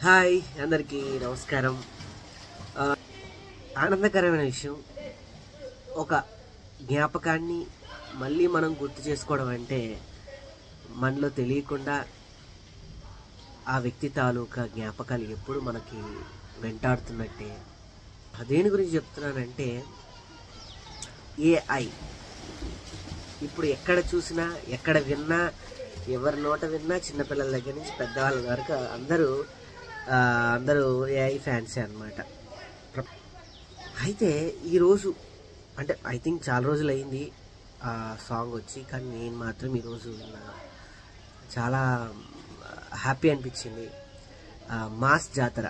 Hi అందరికీ నమస్కారం. ఆనందకరమైన విషయం, ఒక జ్ఞాపకాన్ని మళ్ళీ మనం గుర్తు చేసుకోవడం అంటే మనలో తెలియకుండా ఆ వ్యక్తి తాలూకా జ్ఞాపకాలు ఎప్పుడు మనకి వెంటాడుతున్నట్టే. దేని గురించి చెప్తున్నానంటే ఏఐ. ఇప్పుడు ఎక్కడ చూసినా ఎక్కడ విన్నా ఎవరి నోట విన్నా చిన్నపిల్లల దగ్గర నుంచి పెద్దవాళ్ళ వరకు అందరూ ఏఐ ఫ్యాన్సే అనమాట. అయితే ఈరోజు అంటే ఐ థింక్ చాలా రోజులు అయింది ఆ సాంగ్ వచ్చి, కానీ నేను మాత్రం ఈరోజు చాలా హ్యాపీ అనిపించింది. మాస్ జాతర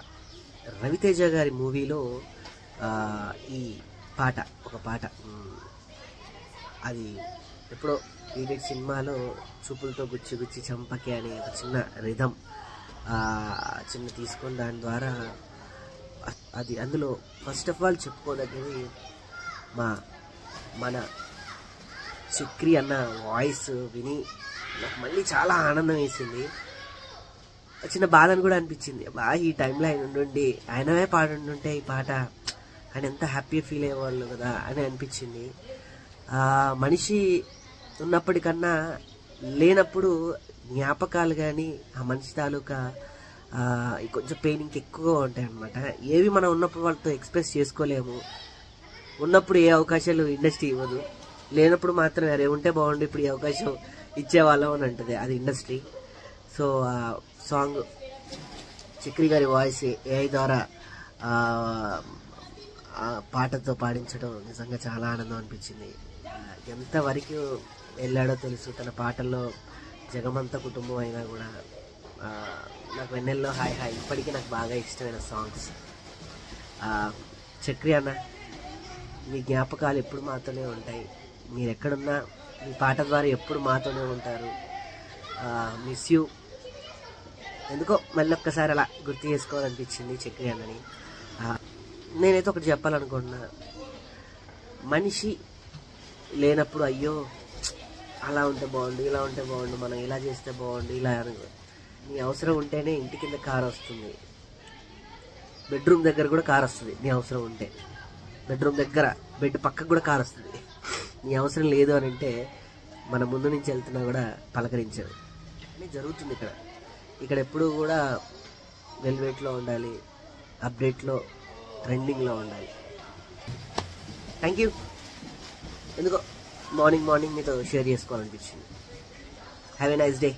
రవితేజ గారి మూవీలో ఈ పాట, ఒక పాట అది ఎప్పుడో ఈడెడ్ సినిమాలో చూపులతో గుచ్చి గుచ్చి చంపకే అనే ఒక చిన్న రిథం చిన్న తీసుకొని దాని ద్వారా అది అందులో ఫస్ట్ ఆఫ్ ఆల్ చెప్పుకోదగ్గది మన చక్రి అన్న వాయిస్ విని నాకు మళ్ళీ చాలా ఆనందం వేసింది. చిన్న బాధను కూడా అనిపించింది. ఈ టైంలో ఆయన ఉండి ఆయనవే పాడుంటుంటే ఈ పాట ఆయన ఎంత హ్యాపీ ఫీల్ అయ్యేవాళ్ళు కదా అని అనిపించింది. మనిషి ఉన్నప్పటికన్నా లేనప్పుడు జ్ఞాపకాలు కానీ ఆ మనిషి తాలూకా కొంచెం పెయిన్ ఇంకెక్కువగా ఉంటాయి అన్నమాట. ఏవి మనం ఉన్నప్పుడు వాళ్ళతో ఎక్స్ప్రెస్ చేసుకోలేము. ఉన్నప్పుడు ఏ అవకాశాలు ఇండస్ట్రీ ఇవ్వదు, లేనప్పుడు మాత్రం అరే ఉంటే బాగుండు ఇప్పుడు ఈ అవకాశం ఇచ్చేవాళ్ళం అని అంటుంది అది ఇండస్ట్రీ. సో ఆ సాంగ్ చక్రి గారి వాయిస్ ఏఐ ద్వారా ఆ పాటతో పాడించడం నిజంగా చాలా ఆనందం అనిపించింది. ఎంతవరకు వెళ్ళాడో తెలుసు తన పాటల్లో. జగమంత కుటుంబం అయినా కూడా నాకు వెన్నెల్లో హాయ్ హాయ్ ఇప్పటికీ నాకు బాగా ఇష్టమైన సాంగ్స్. చక్రి అన్న, మీ జ్ఞాపకాలు ఎప్పుడు మాతోనే ఉంటాయి. మీరు ఎక్కడున్నా మీ పాట ద్వారా ఎప్పుడు మాతోనే ఉంటారు. Miss you. ఎందుకో మళ్ళీ ఒక్కసారి అలా గుర్తు చేసుకోవాలనిపించింది చక్రి అన్నని. నేనైతే ఒకటి చెప్పాలనుకుంటున్నా, మనిషి లేనప్పుడు అయ్యో అలా ఉంటే బాగుండు, ఇలా ఉంటే బాగుండు, మనం ఇలా చేస్తే బాగుండు, ఇలా నీ అవసరం ఉంటేనే ఇంటి కింద కారు వస్తుంది, బెడ్రూమ్ దగ్గర కూడా కారు వస్తుంది. నీ అవసరం ఉంటే బెడ్రూమ్ దగ్గర బెడ్ పక్కకు కూడా కారు వస్తుంది. నీ అవసరం లేదు అని అంటే మన ముందు నుంచి వెళ్తున్నా కూడా పలకరించదు అని జరుగుతుంది. ఇక్కడ ఎప్పుడు కూడా వెల్వెట్లో ఉండాలి, అప్డేట్లో ట్రెండింగ్లో ఉండాలి. Thank you. ఎందుకో మార్నింగ్ మీతో షేర్ చేసుకోవాలనిపించింది. Have a nice day.